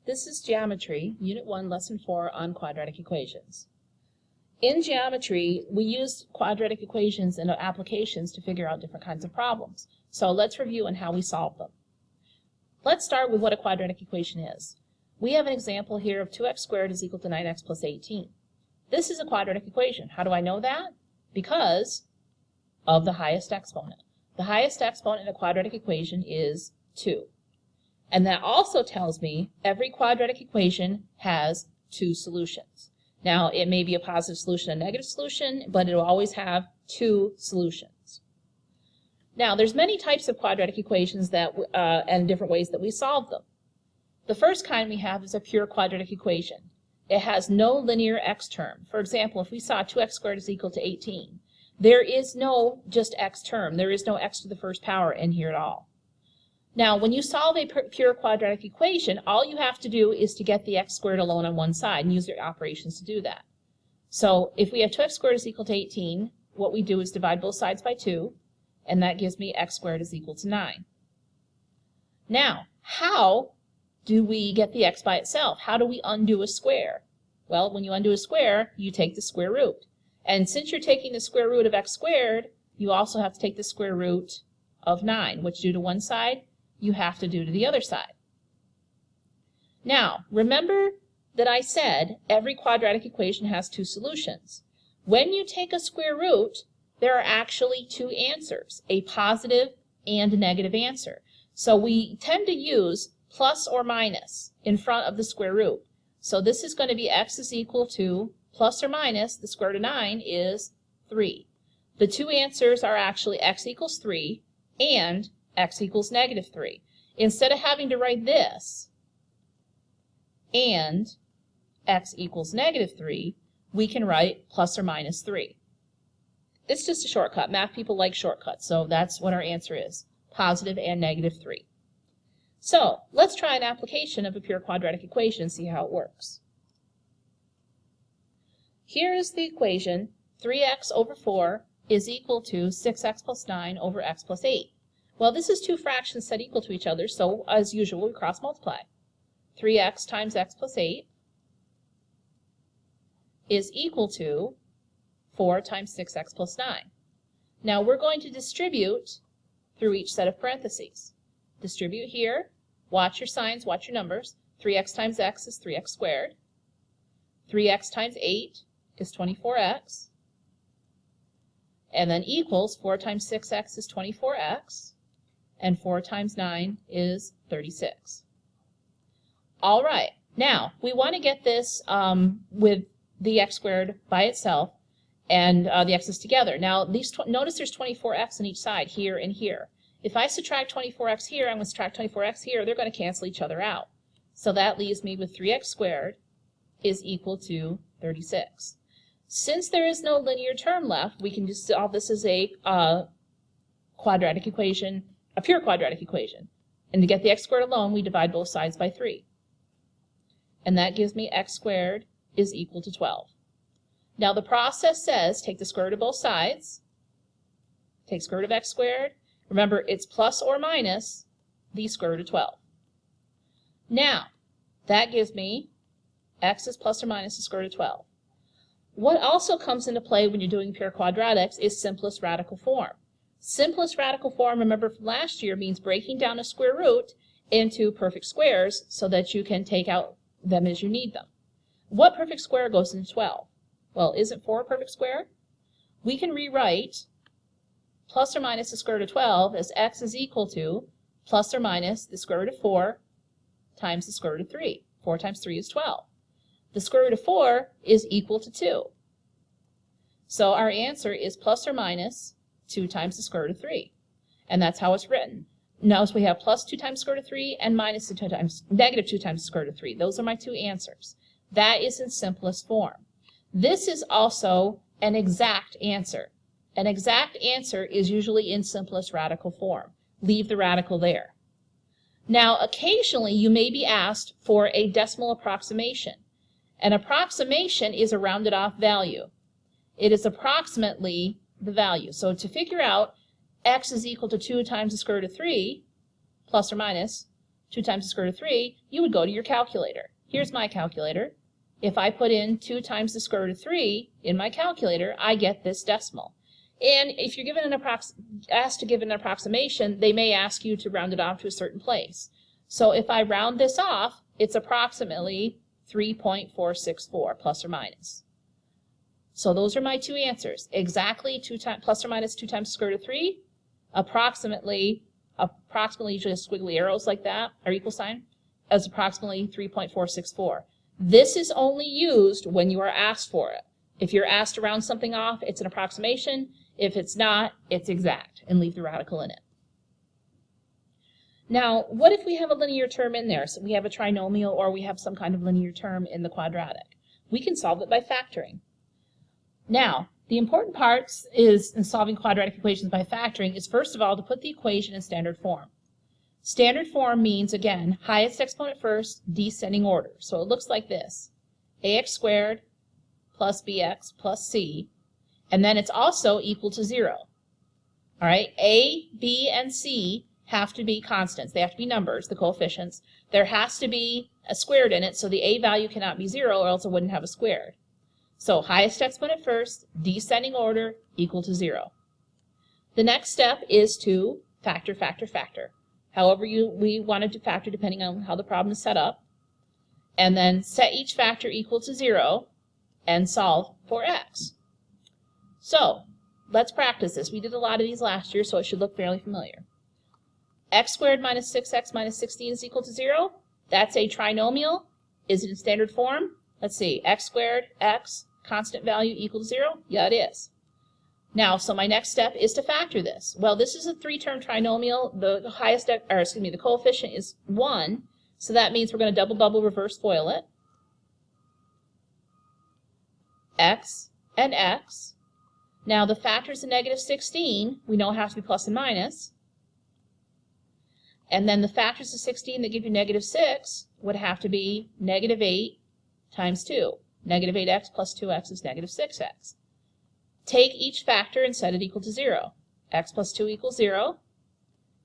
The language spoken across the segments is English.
This is Geometry, Unit 1, Lesson 4 on quadratic equations. In geometry, we use quadratic equations and applications to figure out different kinds of problems. So let's review on how we solve them. Let's start with what a quadratic equation is. We have an example here of 2x squared is equal to 9x plus 18. This is a quadratic equation. How do I know that? Because of the highest exponent. The highest exponent in a quadratic equation is 2. And that also tells me every quadratic equation has two solutions. Now, it may be a positive solution and a negative solution, but it will always have two solutions. Now, there's many types of quadratic equations that and different ways that we solve them. The first kind we have is a pure quadratic equation. It has no linear x term. For example, if we saw 2x squared is equal to 18, there is no just x term. There is no x to the first power in here at all. Now, when you solve a pure quadratic equation, all you have to do is to get the x squared alone on one side and use your operations to do that. So if we have 2x squared is equal to 18, what we do is divide both sides by 2, and that gives me x squared is equal to 9. Now, how do we get the x by itself? How do we undo a square? Well, when you undo a square, you take the square root. And since you're taking the square root of x squared, you also have to take the square root of 9, which due to one side, you have to do to the other side. Now, remember that I said every quadratic equation has two solutions. When you take a square root, there are actually two answers, a positive and a negative answer. So we tend to use plus or minus in front of the square root. So this is going to be x is equal to plus or minus the square root of 9 is 3. The two answers are actually x equals 3 and x equals negative 3. Instead of having to write this and x equals negative 3, we can write plus or minus 3. It's just a shortcut. Math people like shortcuts, so that's what our answer is, positive and negative 3. So let's try an application of a pure quadratic equation and see how it works. Here is the equation, 3x over 4 is equal to 6x plus 9 over x plus 8. Well, this is two fractions set equal to each other, so as usual, we cross multiply. 3x times x plus 8 is equal to 4 times 6x plus 9. Now, we're going to distribute through each set of parentheses. Distribute here, watch your signs, watch your numbers. 3x times x is 3x squared. 3x times 8 is 24x. And then equals 4 times 6x is 24x. And 4 times 9 is 36. All right, now we want to get this with the x squared by itself and the x's together. Now, notice there's 24x on each side, here and here. If I subtract 24x here, I'm going to subtract 24x here, they're going to cancel each other out. So that leaves me with 3x squared is equal to 36. Since there is no linear term left, we can just solve this as a quadratic equation, a pure quadratic equation. And to get the x squared alone, we divide both sides by 3. And that gives me x squared is equal to 12. Now the process says take the square root of both sides, take square root of x squared. Remember, it's plus or minus the square root of 12. Now, that gives me x is plus or minus the square root of 12. What also comes into play when you're doing pure quadratics is simplest radical form. Simplest radical form, remember from last year, means breaking down a square root into perfect squares so that you can take out them as you need them. What perfect square goes into 12? Well, isn't 4 a perfect square? We can rewrite plus or minus the square root of 12 as x is equal to plus or minus the square root of 4 times the square root of 3. 4 times 3 is 12. The square root of 4 is equal to 2. So our answer is plus or minus 2 times the square root of 3. And that's how it's written. Notice we have plus 2 times the square root of 3 and minus 2 times, negative 2 times the square root of 3. Those are my two answers. That is in simplest form. This is also an exact answer. An exact answer is usually in simplest radical form. Leave the radical there. Now, occasionally you may be asked for a decimal approximation. An approximation is a rounded off value. It is approximately the value. So to figure out x is equal to 2 times the square root of 3, plus or minus, 2 times the square root of 3, you would go to your calculator. Here's my calculator. If I put in 2 times the square root of 3 in my calculator, I get this decimal. And if you're given asked to give an approximation, they may ask you to round it off to a certain place. So if I round this off, it's approximately 3.464 plus or minus. So those are my two answers. Exactly 2 times plus or minus 2 times the square root of 3, approximately usually squiggly arrows like that, or equal sign, as approximately 3.464. This is only used when you are asked for it. If you're asked to round something off, it's an approximation. If it's not, it's exact, and leave the radical in it. Now, what if we have a linear term in there? So we have a trinomial or we have some kind of linear term in the quadratic. We can solve it by factoring. Now, the important parts in solving quadratic equations by factoring is, first of all, to put the equation in standard form. Standard form means, again, highest exponent first, descending order. So it looks like this: ax squared plus bx plus c, and then it's also equal to 0. All right, a, b, and c have to be constants. They have to be numbers, the coefficients. There has to be a squared in it, so the a value cannot be 0, or else it wouldn't have a squared. So highest exponent first, descending order, equal to 0. The next step is to factor, factor, factor. However we wanted to factor depending on how the problem is set up. And then set each factor equal to 0 and solve for x. So let's practice this. We did a lot of these last year, so it should look fairly familiar. X squared minus 6x minus 16 is equal to 0. That's a trinomial. Is it in standard form? Let's see. X squared, x, constant value equal to 0? Yeah, it is. Now, so my next step is to factor this. Well, this is a 3-term trinomial. The coefficient is 1, so that means we're going to double reverse FOIL it. X and x. Now, the factors of negative 16, we know have to be plus and minus. And then the factors of 16 that give you negative 6 would have to be negative 8 times 2. Negative 8x plus 2x is negative 6x. Take each factor and set it equal to 0. X plus 2 equals 0.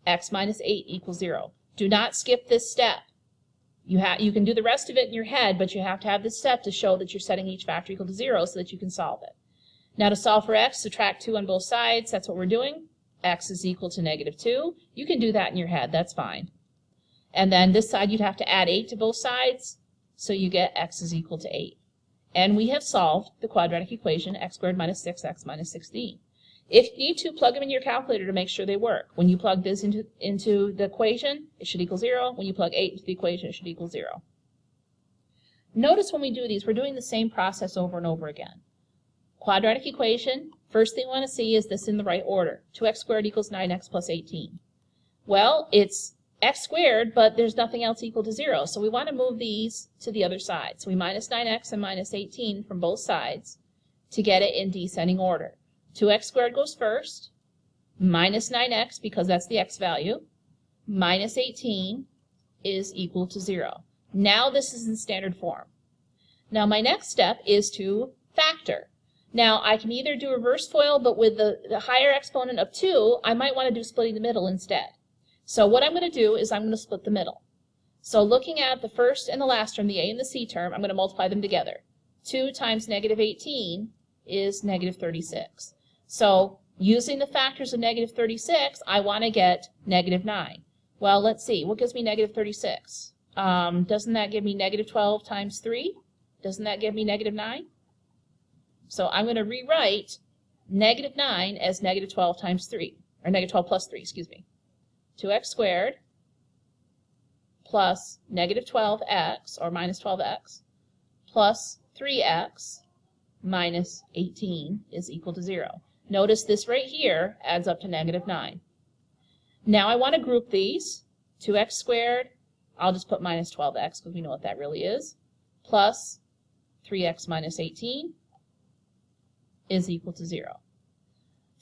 X minus 8 equals 0. Do not skip this step. You can do the rest of it in your head, but you have to have this step to show that you're setting each factor equal to 0 so that you can solve it. Now to solve for x, subtract 2 on both sides. That's what we're doing. X is equal to negative 2. You can do that in your head. That's fine. And then this side you'd have to add 8 to both sides, so you get x is equal to 8. And we have solved the quadratic equation x squared minus 6x minus 16. If you need to, plug them in your calculator to make sure they work. When you plug this into the equation, it should equal 0. When you plug 8 into the equation, it should equal 0. Notice when we do these, we're doing the same process over and over again. Quadratic equation, first thing we want to see is this in the right order. 2x squared equals 9x plus 18. Well, it's x squared, but there's nothing else equal to 0, so we want to move these to the other side. So we minus 9x and minus 18 from both sides to get it in descending order. 2x squared goes first, minus 9x because that's the x value, minus 18 is equal to 0. Now this is in standard form. Now my next step is to factor. Now I can either do reverse FOIL, but with the higher exponent of 2, I might want to do splitting the middle instead. So what I'm going to do is I'm going to split the middle. So looking at the first and the last term, the a and the c term, I'm going to multiply them together. 2 times negative 18 is negative 36. So using the factors of negative 36, I want to get negative 9. Well, let's see. What gives me negative 36? Doesn't that give me negative 12 times 3? Doesn't that give me negative 9? So I'm going to rewrite negative 9 as negative 12 times 3, or negative 12 plus 3, excuse me. 2x squared plus negative 12x, or minus 12x, plus 3x minus 18 is equal to 0. Notice this right here adds up to negative 9. Now I want to group these. 2x squared, I'll just put minus 12x because we know what that really is, plus 3x minus 18 is equal to 0.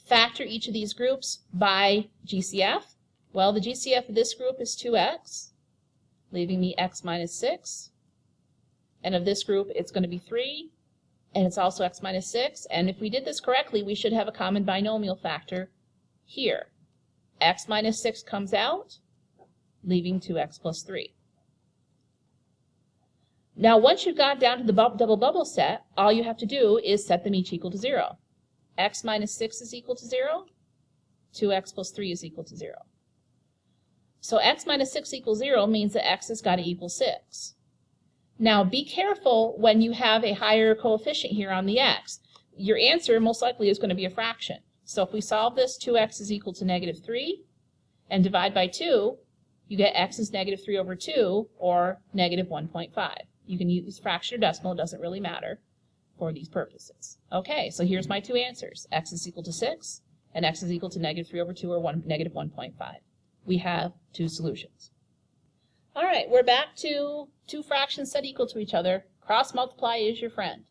Factor each of these groups by GCF. Well, the GCF of this group is 2x, leaving me x minus 6. And of this group, it's going to be 3, and it's also x minus 6. And if we did this correctly, we should have a common binomial factor here. X minus 6 comes out. leaving 2x plus 3. Now, once you've got down to the double bubble set, all you have to do is set them each equal to 0. X minus 6 is equal to 0. 2x plus 3 is equal to 0. So x minus 6 equals 0 means that x has got to equal 6. Now, be careful when you have a higher coefficient here on the x. Your answer most likely is going to be a fraction. So if we solve this, 2x is equal to negative 3, and divide by 2, you get x is negative 3 over 2, or negative 1.5. You can use fraction or decimal, it doesn't really matter for these purposes. Okay, so here's my two answers. X is equal to 6, and x is equal to negative 3 over 2, or negative 1.5. We have two solutions. All right, we're back to two fractions set equal to each other. Cross multiply is your friend.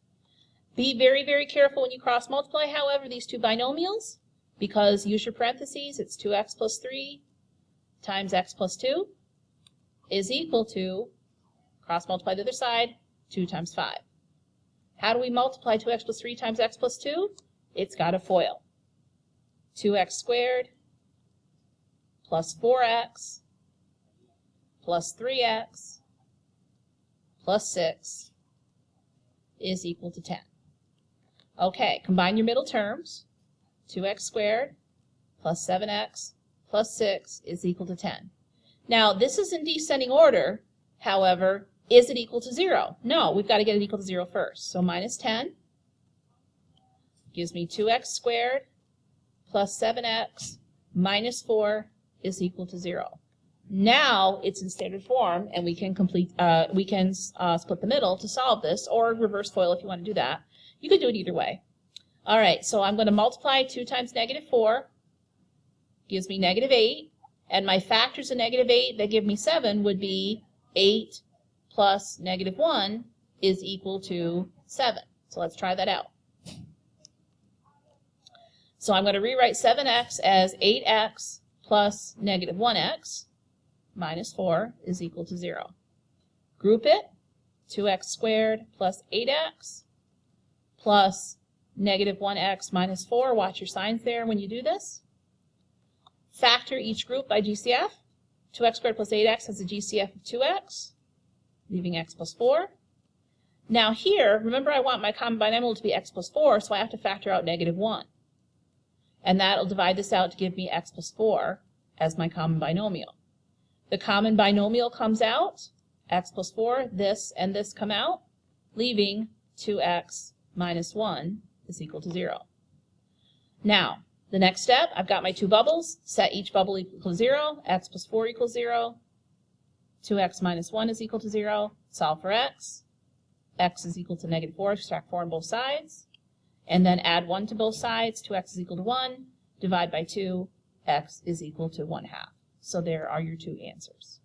Be very, very careful when you cross multiply, however, these two binomials, because use your parentheses. It's 2x plus 3 times x plus 2 is equal to, cross multiply the other side, 2 times 5. How do we multiply 2x plus 3 times x plus 2? It's got a FOIL. 2x squared plus 4x plus 3x plus 6 is equal to 10. Okay, combine your middle terms. 2x squared plus 7x plus 6 is equal to 10. Now, this is in descending order. However, is it equal to 0? No, we've got to get it equal to 0 first. So minus 10 gives me 2x squared plus 7x minus 4 is equal to 0. Now it's in standard form, and we can split the middle to solve this, or reverse FOIL if you want to do that. You could do it either way. All right, so I'm going to multiply 2 times negative 4, gives me negative 8, and my factors of negative 8 that give me 7 would be 8 plus negative 1 is equal to 7. So let's try that out. So I'm going to rewrite 7x as 8x plus negative 1x minus 4 is equal to 0. Group it, 2x squared plus 8x plus negative 1x minus 4. Watch your signs there when you do this. Factor each group by GCF. 2x squared plus 8x has a GCF of 2x, leaving x plus 4. Now here, remember I want my common binomial to be x plus 4, so I have to factor out negative 1. And that'll divide this out to give me x plus 4 as my common binomial. The common binomial comes out, x plus 4, this and this come out, leaving 2x minus 1 is equal to 0. Now, the next step, I've got my two bubbles, set each bubble equal to 0, x plus 4 equals 0, 2x minus 1 is equal to 0, solve for x is equal to negative 4, subtract 4 on both sides, and then add 1 to both sides, 2x is equal to 1, divide by 2, x is equal to 1/2. So there are your two answers.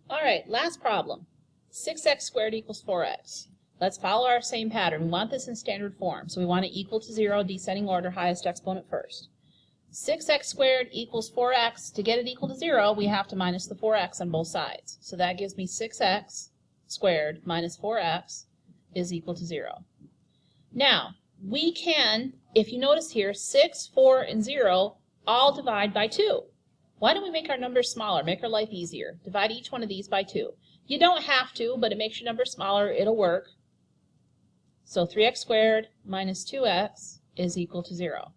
All right, last problem. 6x squared equals 4x. Let's follow our same pattern. We want this in standard form, so we want it equal to 0, descending order, highest exponent first. 6x squared equals 4x. To get it equal to 0, we have to minus the 4x on both sides. So that gives me 6x squared minus 4x is equal to 0. Now, we can, if you notice here, 6, 4, and 0 all divide by 2. Why don't we make our numbers smaller, make our life easier? Divide each one of these by 2. You don't have to, but it makes your number smaller. It'll work. So 3x squared minus 2x is equal to 0.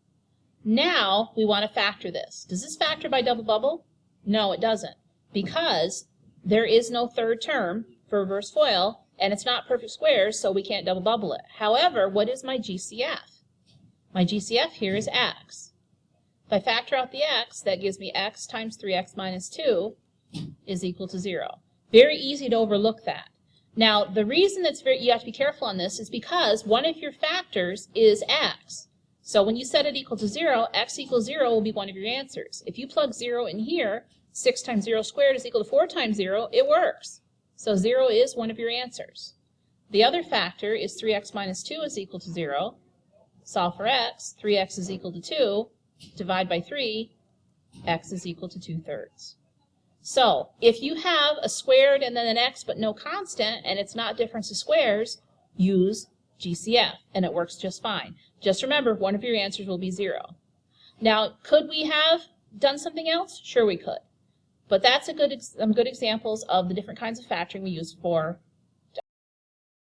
Now we want to factor this. Does this factor by double bubble? No, it doesn't, because there is no third term for reverse FOIL, and it's not perfect squares, so we can't double bubble it. However, what is my GCF? My GCF here is x. If I factor out the x, that gives me x times 3x minus 2 is equal to 0. Very easy to overlook that. Now, the reason you have to be careful on this is because one of your factors is x. So when you set it equal to 0, x equals 0 will be one of your answers. If you plug 0 in here, 6 times 0 squared is equal to 4 times 0, it works. So 0 is one of your answers. The other factor is 3x minus 2 is equal to 0. Solve for x, 3x is equal to 2. Divide by 3, x is equal to 2/3. So if you have a squared and then an x but no constant, and it's not difference of squares, use GCF, and it works just fine. Just remember, one of your answers will be 0. Now, could we have done something else? Sure we could. But that's some good examples of the different kinds of factoring we use for